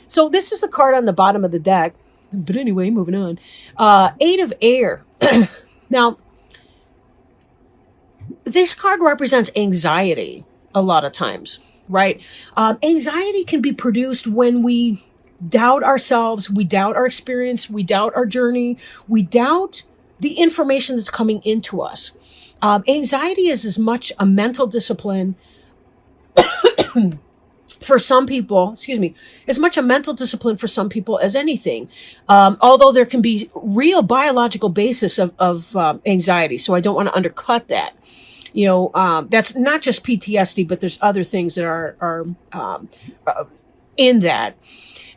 So this is the card on the bottom of the deck. But anyway, moving on. Eight of Air. Now, this card represents anxiety a lot of times, right? Anxiety can be produced when we doubt ourselves, we doubt our experience, we doubt our journey, we doubt the information that's coming into us. Anxiety is as much a mental discipline for some people, excuse me, as much a mental discipline for some people as anything. Although there can be real biological basis of anxiety. So I don't want to undercut that. That's not just PTSD, but there's other things that are in that.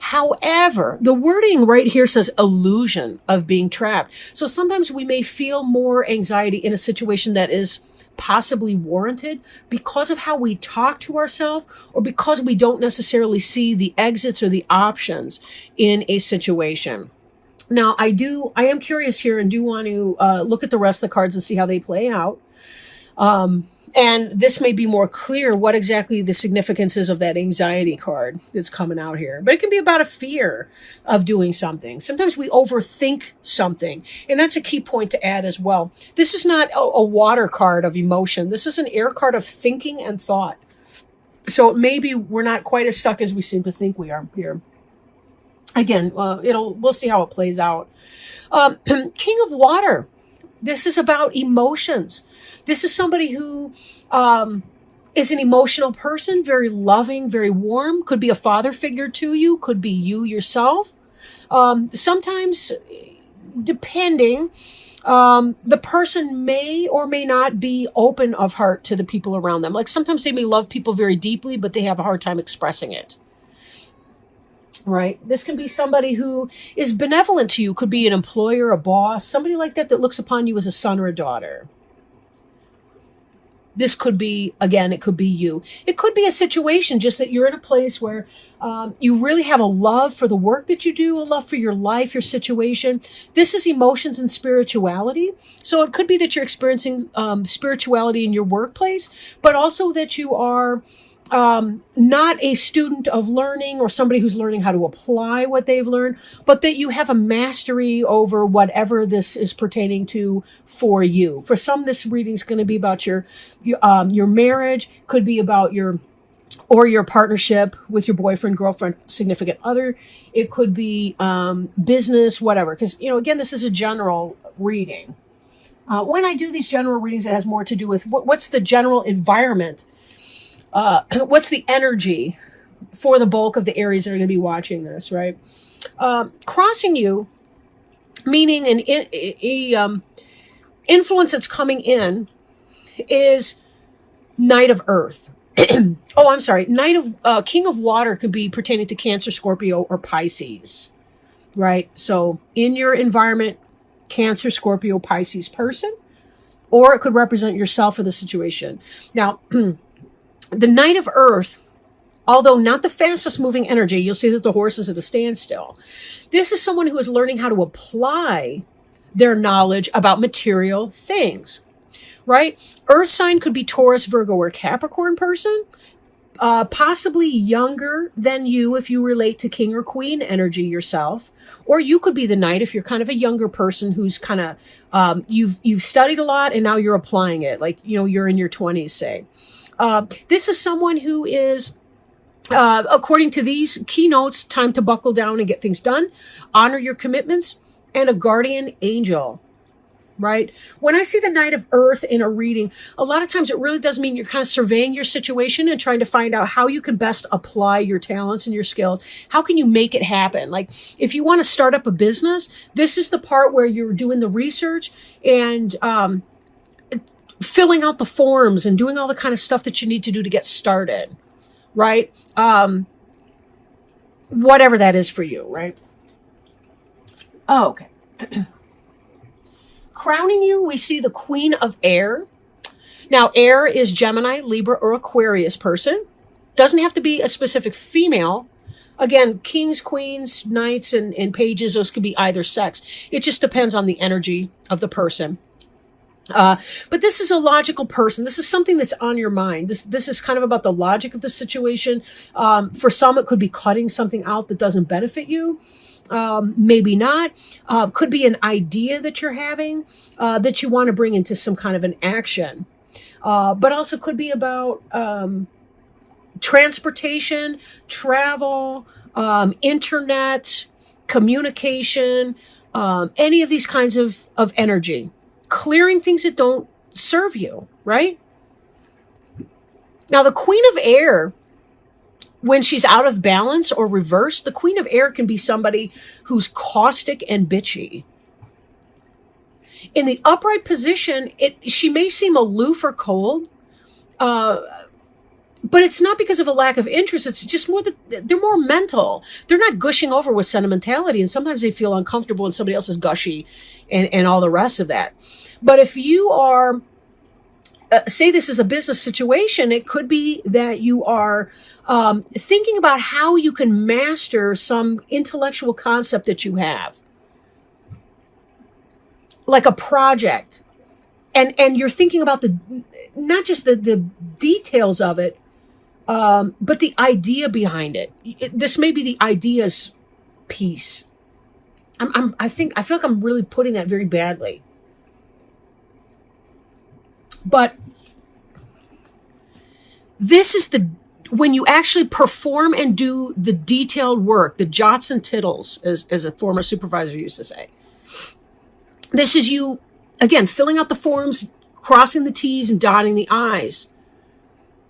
However, the wording right here says illusion of being trapped. So sometimes we may feel more anxiety in a situation that is possibly warranted because of how we talk to ourselves, or because we don't necessarily see the exits or the options in a situation. Now, I am curious here and do want to look at the rest of the cards and see how they play out. And this may be more clear what exactly the significance is of that anxiety card that's coming out here. But it can be about a fear of doing something. Sometimes we overthink something. And that's a key point to add as well. This is not a water card of emotion. This is an air card of thinking and thought. So maybe we're not quite as stuck as we seem to think we are here. Again, we'll see how it plays out. King of Water. This is about emotions. This is somebody who is an emotional person, very loving, very warm, could be a father figure to you, could be you yourself. Sometimes, depending, the person may or may not be open of heart to the people around them. Like sometimes they may love people very deeply, but they have a hard time expressing it. Right? This can be somebody who is benevolent to you, could be an employer, a boss, somebody like that looks upon you as a son or a daughter. This could be, again, it could be you. It could be a situation just that you're in a place where you really have a love for the work that you do, a love for your life, your situation. This is emotions and spirituality. So it could be that you're experiencing spirituality in your workplace, but also that you are not a student of learning or somebody who's learning how to apply what they've learned, but that you have a mastery over whatever this is pertaining to for you. For some, this reading is going to be about your marriage, could be about your partnership with your boyfriend, girlfriend, significant other. It could be business, whatever. Because, again, this is a general reading. When I do these general readings, it has more to do with what's the general environment. What's the energy for the bulk of the Aries that are going to be watching this, right? Crossing you, meaning an influence that's coming in, is Knight of Earth. Oh, I'm sorry. King of Water could be pertaining to Cancer, Scorpio, or Pisces, right? So in your environment, Cancer, Scorpio, Pisces person, or it could represent yourself or the situation. Now, the Knight of Earth, although not the fastest moving energy, you'll see that the horse is at a standstill. This is someone who is learning how to apply their knowledge about material things, right? Earth sign could be Taurus, Virgo, or Capricorn person, possibly younger than you if you relate to King or Queen energy yourself, or you could be the Knight if you're kind of a younger person who's kind of, you've studied a lot and now you're applying it, like, you're in your 20s, say. This is someone who is, according to these keynotes, time to buckle down and get things done, honor your commitments, and a guardian angel, right? When I see the Knight of Earth in a reading, a lot of times it really does mean you're kind of surveying your situation and trying to find out how you can best apply your talents and your skills. How can you make it happen? Like if you want to start up a business, this is the part where you're doing the research and, filling out the forms and doing all the kind of stuff that you need to do to get started, right? Whatever that is for you, right? Oh, okay. Crowning you, we see the Queen of Air. Now, air is Gemini, Libra, or Aquarius person. Doesn't have to be a specific female. Again, kings, queens, knights, and pages, those could be either sex. It just depends on the energy of the person. But this is a logical person. This is something that's on your mind. This is kind of about the logic of the situation. For some, it could be cutting something out that doesn't benefit you. Maybe not. Could be an idea that you're having that you want to bring into some kind of an action. But also could be about transportation, travel, internet, communication, any of these kinds of energy. Clearing things that don't serve you, right? Now, the Queen of Air, when she's out of balance or reversed, the Queen of Air can be somebody who's caustic and bitchy. In the upright position, she may seem aloof or cold, but it's not because of a lack of interest. It's just more that they're more mental. They're not gushing over with sentimentality, and sometimes they feel uncomfortable when somebody else is gushy and all the rest of that. But if you are, say this is a business situation, it could be that you are thinking about how you can master some intellectual concept that you have, like a project. And you're thinking about not just the details of it, but the idea behind it. This may be the ideas piece. I feel like I'm really putting that very badly. But this is when you actually perform and do the detailed work, the jots and tittles, as a former supervisor used to say. This is you, again, filling out the forms, crossing the T's and dotting the I's,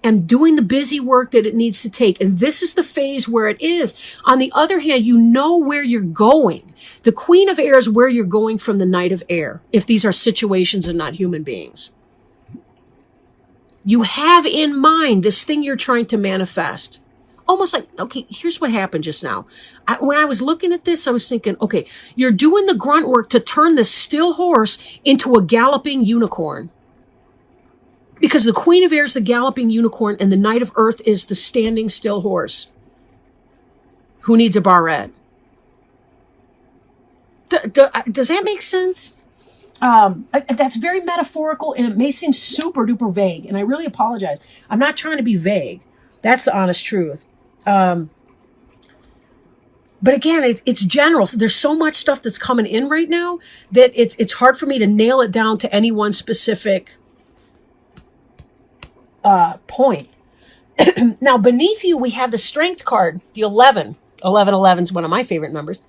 and doing the busy work that it needs to take. And this is the phase where it is. On the other hand, you know where you're going. The Queen of Air is where you're going from the Knight of Air, if these are situations and not human beings. You have in mind this thing you're trying to manifest. Almost like, okay, here's what happened just now. When I was looking at this, I was thinking, okay, you're doing the grunt work to turn this still horse into a galloping unicorn. Because the Queen of Air is the galloping unicorn and the Knight of Earth is the standing still horse. Who needs a barrette? Does that make sense? That's very metaphorical and it may seem super duper vague. And I really apologize. I'm not trying to be vague. That's the honest truth. But again, it's general. So there's so much stuff that's coming in right now that it's hard for me to nail it down to any one specific point. Now, beneath you, we have the Strength card, the 11. 11 is one of my favorite numbers.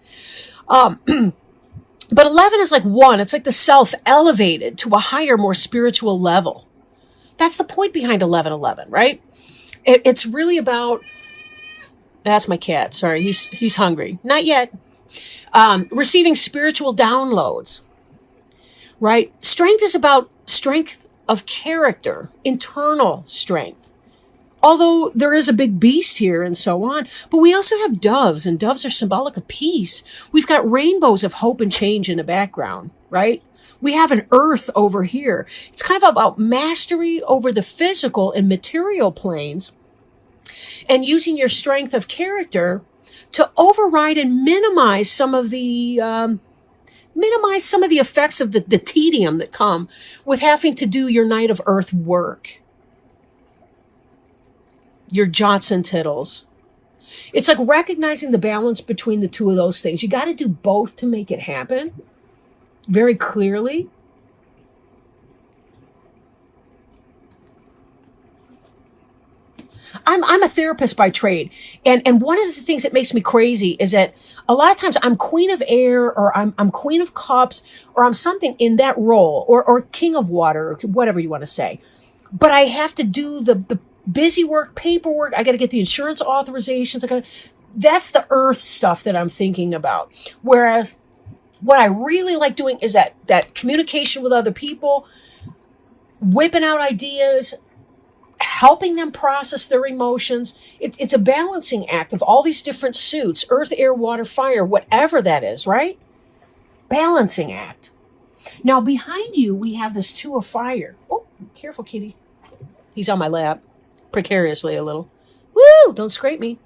But 11 is like 1. It's like the self elevated to a higher, more spiritual level. That's the point behind 11, right? It's really about, that's my cat. Sorry, he's hungry. Not yet. Receiving spiritual downloads, right? Strength is about strength of character, internal strength. Although there is a big beast here and so on, but we also have doves, and doves are symbolic of peace. We've got rainbows of hope and change in the background, right? We have an earth over here. It's kind of about mastery over the physical and material planes and using your strength of character to override and minimize some of the effects of the tedium that come with having to do your Knight of Earth work. Your jots and tittles. It's like recognizing the balance between the two of those things. You got to do both to make it happen very clearly. I'm a therapist by trade. And one of the things that makes me crazy is that a lot of times I'm Queen of Air or I'm Queen of Cups or I'm something in that role or King of Water or whatever you want to say. But I have to do the busy work, paperwork. I got to get the insurance authorizations. That's the earth stuff that I'm thinking about. Whereas what I really like doing is that communication with other people, whipping out ideas, helping them process their emotions. It's a balancing act of all these different suits, earth, air, water, fire, whatever that is, right? Balancing act. Now behind you, we have this 2 of fire. Oh, careful, kitty. He's on my lap. Precariously a little. Woo! Don't scrape me.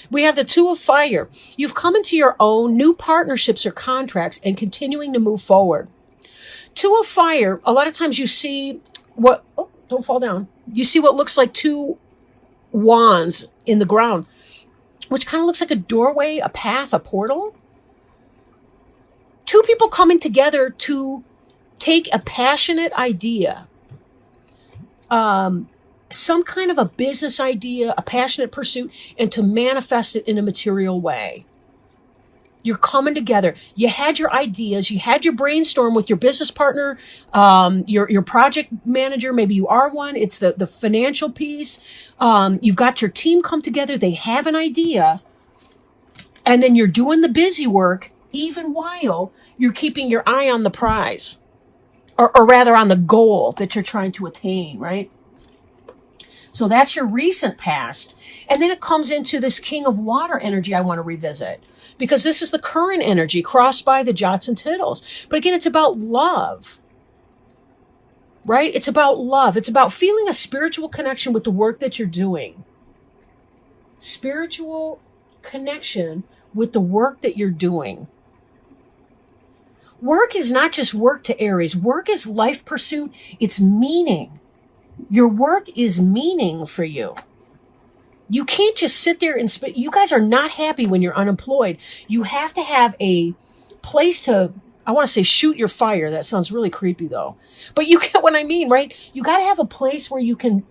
We have the 2 of fire. You've come into your own new partnerships or contracts and continuing to move forward. Two of fire, a lot of times you see what, oh, don't fall down. You see what looks like two wands in the ground, which kind of looks like a doorway, a path, a portal. Two people coming together to take a passionate idea, some kind of a business idea, a passionate pursuit, and to manifest it in a material way. You're coming together. You had your ideas. You had your brainstorm with your business partner, your project manager. Maybe you are one. It's the financial piece. You've got your team come together. They have an idea. And then you're doing the busy work, even while you're keeping your eye on the prize, or rather on the goal that you're trying to attain, right? So that's your recent past. And then it comes into this King of Water energy I want to revisit, because this is the current energy crossed by the jots and tittles. But again, it's about love, right? It's about love. It's about feeling a spiritual connection with the work that you're doing. Spiritual connection with the work that you're doing. Work is not just work to Aries. Work is life pursuit. It's meaning. Your work is meaning for you. You can't just sit there and you guys are not happy when you're unemployed. You have to have a place to, I want to say shoot your fire. That sounds really creepy though. But you get what I mean, right? You got to have a place where you can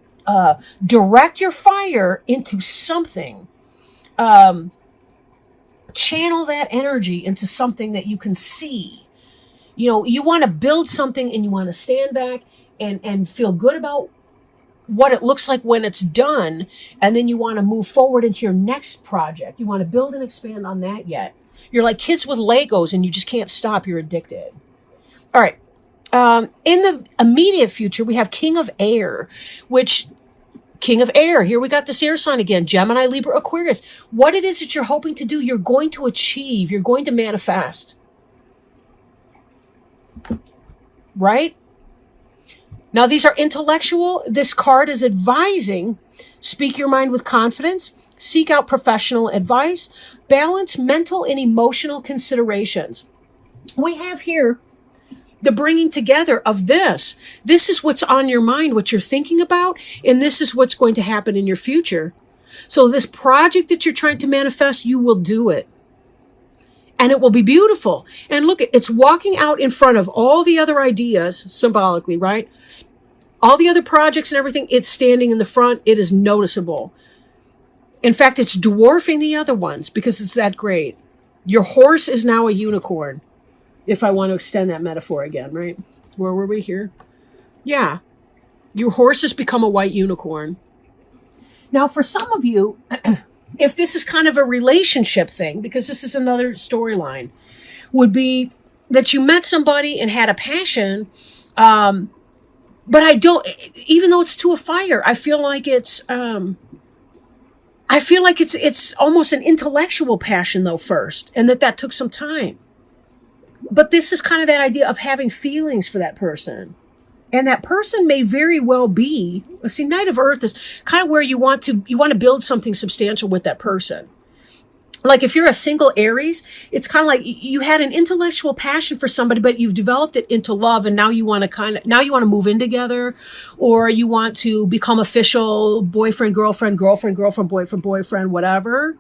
direct your fire into something. Channel that energy into something that you can see. You know, you want to build something and you want to stand back and feel good about what it looks like when it's done. And then you want to move forward into your next project. You want to build and expand on that yet. You're like kids with Legos and you just can't stop. You're addicted. All right. In the immediate future, we have King of Air, which King of Air. Here we got this air sign again, Gemini, Libra, Aquarius. What it is that you're hoping to do, you're going to achieve. You're going to manifest. Right? Now, these are intellectual. This card is advising, speak your mind with confidence, seek out professional advice, balance mental and emotional considerations. We have here the bringing together of this. This is what's on your mind, what you're thinking about, and this is what's going to happen in your future. So this project that you're trying to manifest, you will do it. And it will be beautiful. And look, it's walking out in front of all the other ideas, symbolically, right? All the other projects and everything, it's standing in the front. It is noticeable. In fact, it's dwarfing the other ones because it's that great. Your horse is now a unicorn, if I want to extend that metaphor again, right? Where were we here? Yeah. Your horse has become a white unicorn. Now, for some of you, if this is kind of a relationship thing, because this is another storyline, would be that you met somebody and had a passion, but I don't, even though it's to a fire, I feel like it's almost an intellectual passion though first, and that took some time. But this is kind of that idea of having feelings for that person. And that person may very well be, see, Knight of Earth is kind of where you want to build something substantial with that person. Like if you're a single Aries, it's kind of like you had an intellectual passion for somebody, but you've developed it into love. And now you want to move in together, or you want to become official boyfriend, girlfriend, boyfriend, whatever.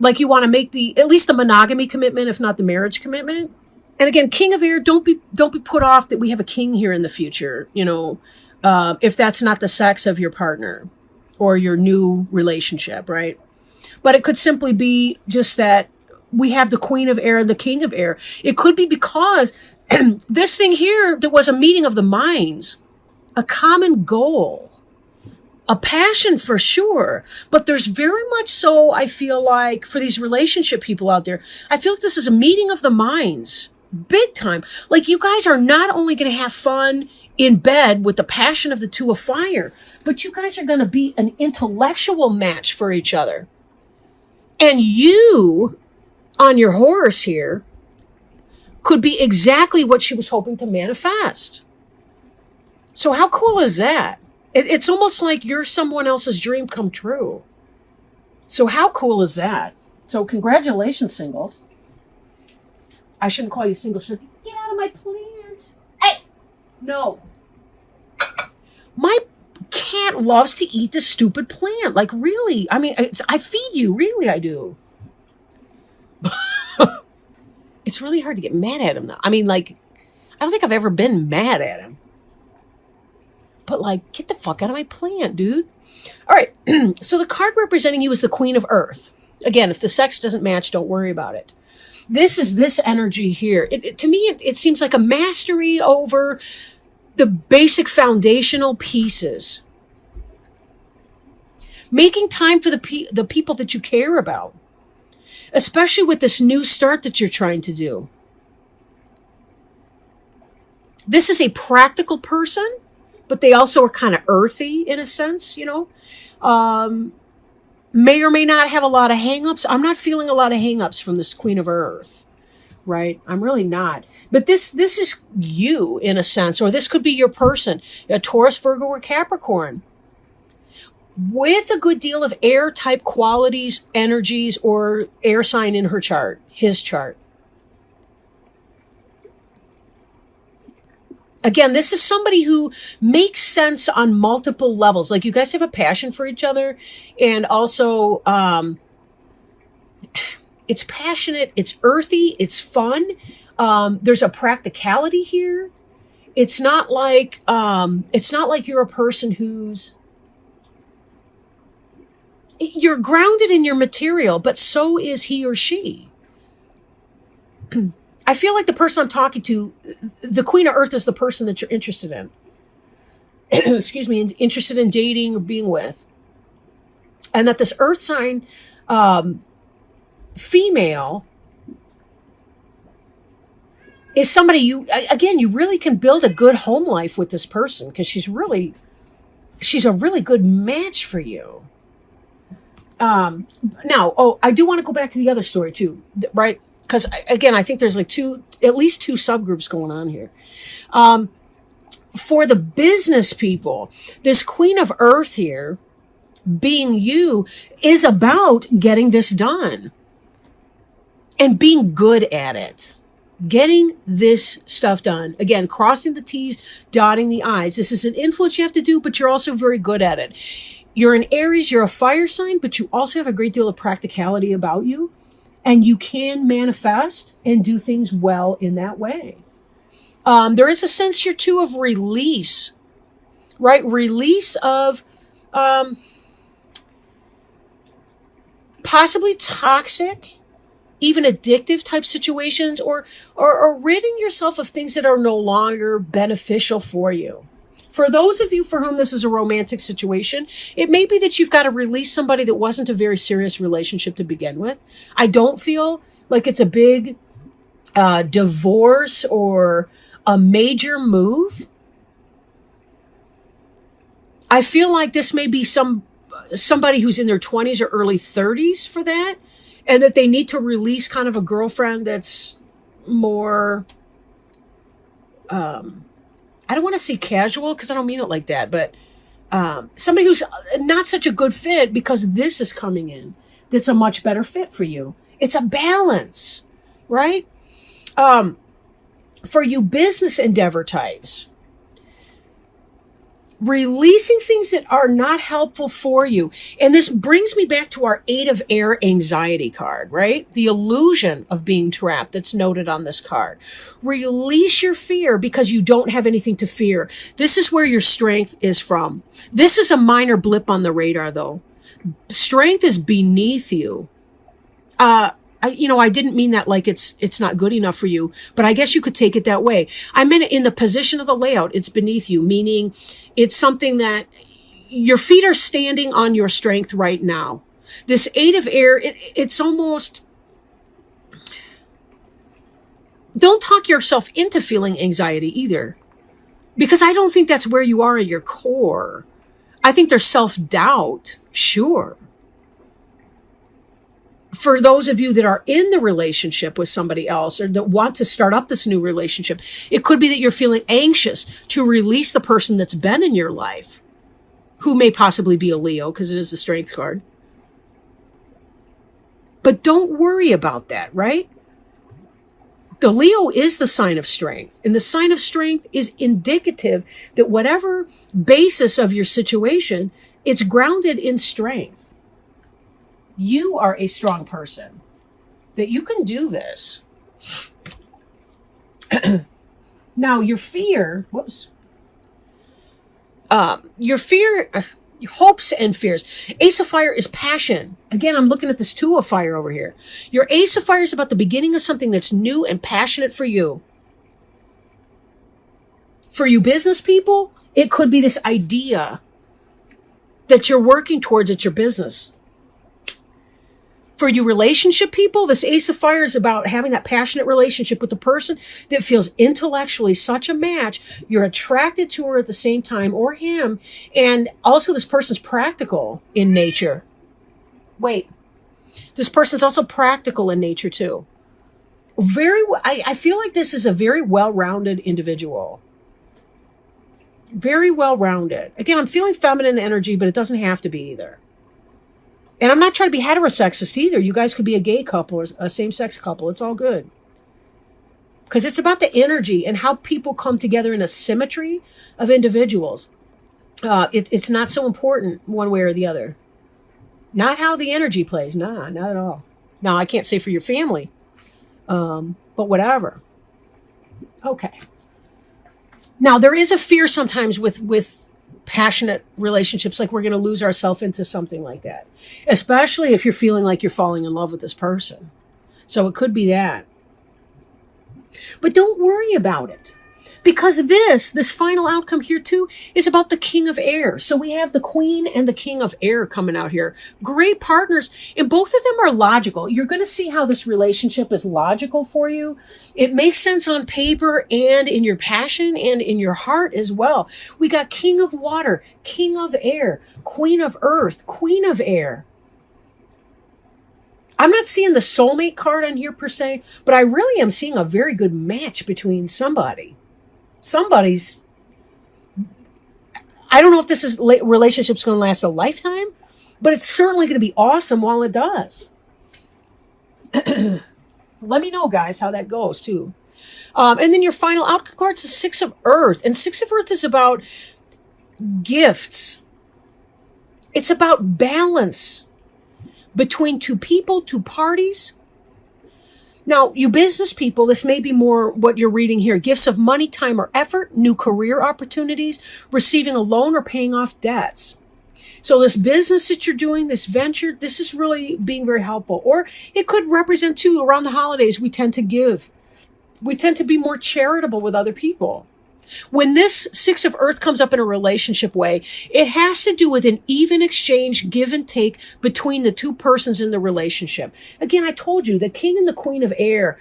Like you want to make at least the monogamy commitment, if not the marriage commitment. And again, King of Air, don't be put off that we have a king here in the future, if that's not the sex of your partner or your new relationship, right? But it could simply be just that we have the Queen of Air and the King of Air. It could be because this thing here, there was a meeting of the minds, a common goal, a passion for sure. But there's very much so, I feel like, for these relationship people out there, I feel like this is a meeting of the minds. Big time. Like you guys are not only going to have fun in bed with the passion of the Two of Fire, but you guys are going to be an intellectual match for each other. And you, on your horse here, could be exactly what she was hoping to manifest. So how cool is that? It's almost like you're someone else's dream come true. So how cool is that? So congratulations, singles. I shouldn't call you single. Get out of my plant. Hey, No. My cat loves to eat this stupid plant. Like, really? I mean, I feed you. Really, I do. It's really hard to get mad at him, though. I mean, like, I don't think I've ever been mad at him. But, like, get the fuck out of my plant, dude. All right. So the card representing you is the Queen of Earth. Again, if the sex doesn't match, don't worry about it. This is this energy here. To me, it seems like a mastery over the basic foundational pieces. Making time for the people that you care about, especially with this new start that you're trying to do. This is a practical person, but they also are kind of earthy in a sense, you know. May or may not have a lot of hangups. I'm not feeling a lot of hangups from this Queen of Earth, right? I'm really not. But this is you in a sense, or this could be your person, a Taurus, Virgo, or Capricorn, with a good deal of air type qualities, energies, or air sign in her chart, his chart. Again, this is somebody who makes sense on multiple levels. Like, you guys have a passion for each other, and also it's passionate, it's earthy, it's fun. There's a practicality here. It's not like you're a person who's, you're grounded in your material, but so is he or she. I feel like the person I'm talking to, the Queen of Earth, is the person that you're interested in. Excuse me, interested in dating or being with. And that this Earth sign female is somebody you really can build a good home life with this person, because she's a really good match for you. Now, I do want to go back to the other story too, right? Because again, I think there's like at least two subgroups going on here. For the business people, this Queen of Earth here, being you, is about getting this done and being good at it. Getting this stuff done. Again, crossing the T's, dotting the I's. This is an influence you have to do, but you're also very good at it. You're an Aries, you're a fire sign, but you also have a great deal of practicality about you. And you can manifest and do things well in that way. There is a sense here too of release, right? Release of possibly toxic, even addictive type situations, or ridding yourself of things that are no longer beneficial for you. For those of you for whom this is a romantic situation, it may be that you've got to release somebody that wasn't a very serious relationship to begin with. I don't feel like it's a big divorce or a major move. I feel like this may be somebody who's in their 20s or early 30s for that, and that they need to release kind of a girlfriend that's more... I don't want to say casual, because I don't mean it like that, but somebody who's not such a good fit, because this is coming in that's a much better fit for you. It's a balance, right? For you business endeavor types, releasing things that are not helpful for you. And this brings me back to our 8 of Air anxiety card, right? The illusion of being trapped that's noted on this card. Release your fear, because you don't have anything to fear. This is where your strength is from. This is a minor blip on the radar, though. Strength is beneath you. I didn't mean that like it's not good enough for you, but I guess you could take it that way. I meant it in the position of the layout. It's beneath you, meaning it's something that your feet are standing on your strength right now. This 8 of Air, it's almost... Don't talk yourself into feeling anxiety either, because I don't think that's where you are at your core. I think there's self-doubt, sure. For those of you that are in the relationship with somebody else, or that want to start up this new relationship, it could be that you're feeling anxious to release the person that's been in your life, who may possibly be a Leo, because it is the strength card. But don't worry about that, right? The Leo is the sign of strength, and the sign of strength is indicative that whatever basis of your situation, it's grounded in strength. You are a strong person, that you can do this. Now, your fear, your fear, your hopes and fears. Ace of Fire is passion. Again, I'm looking at this Two of Fire over here. Your Ace of Fire is about the beginning of something that's new and passionate for you. For you business people, it could be this idea that you're working towards at your business. For you relationship people, this Ace of Fire is about having that passionate relationship with the person that feels intellectually such a match. You're attracted to her at the same time, or him. And also this person's practical in nature. Wait, this person's also practical in nature too. I feel like this is a very well-rounded individual. Very well-rounded. Again, I'm feeling feminine energy, but it doesn't have to be either. And I'm not trying to be heterosexist either. You guys could be a gay couple or a same-sex couple. It's all good. Because it's about the energy and how people come together in a symmetry of individuals. It's not so important one way or the other. Not how the energy plays. Nah, not at all. Now, I can't say for your family. But whatever. Okay. Now, there is a fear sometimes with passionate relationships, like we're going to lose ourselves into something like that, especially if you're feeling like you're falling in love with this person. So it could be that. But don't worry about it, because this final outcome here too is about the King of Air. So we have the Queen and the King of Air coming out here. Great partners, and both of them are logical. You're going to see how this relationship is logical for you. It makes sense on paper and in your passion and in your heart as well. We got King of Water, King of Air, Queen of Earth, Queen of Air. I'm not seeing the soulmate card on here per se, but I really am seeing a very good match between somebody. Somebody's, I don't know if this relationship's going to last a lifetime, but it's certainly going to be awesome while it does. Let me know, guys, how that goes too. And then your final outcome card is the Six of Earth. And Six of Earth is about gifts. It's about balance between two people, two parties. Now, you business people, this may be more what you're reading here. Gifts of money, time, or effort, new career opportunities, receiving a loan or paying off debts. So this business that you're doing, this venture, this is really being very helpful. Or it could represent too, around the holidays, we tend to give. We tend to be more charitable with other people. When this Six of Earth comes up in a relationship way, it has to do with an even exchange, give and take between the two persons in the relationship. Again, I told you, the King and the Queen of Air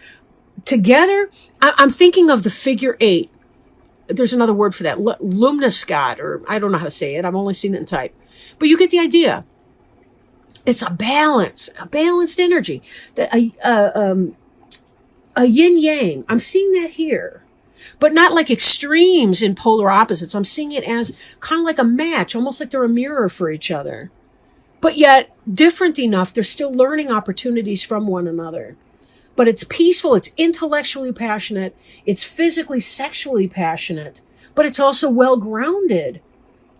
together, I'm thinking of the figure 8. There's another word for that, Lumniscott, or I don't know how to say it. I've only seen it in type. But you get the idea. It's a balanced energy. A yin-yang. I'm seeing that here. But not like extremes in polar opposites. I'm seeing it as kind of like a match, almost like they're a mirror for each other. But yet different enough, they're still learning opportunities from one another. But it's peaceful, it's intellectually passionate, it's physically, sexually passionate, but it's also well-grounded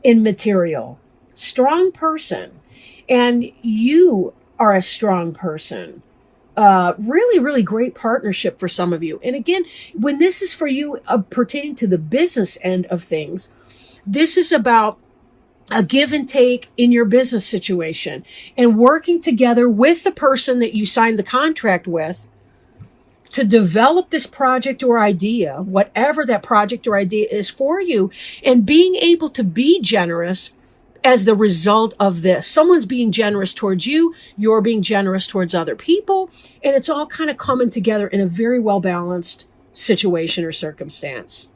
in material. Strong person. And you are a strong person. Really, really great partnership for some of you. And again, when this is for you pertaining to the business end of things, this is about a give and take in your business situation and working together with the person that you signed the contract with to develop this project or idea, whatever that project or idea is for you, and being able to be generous as the result of this. Someone's being generous towards you, you're being generous towards other people, and it's all kind of coming together in a very well-balanced situation or circumstance.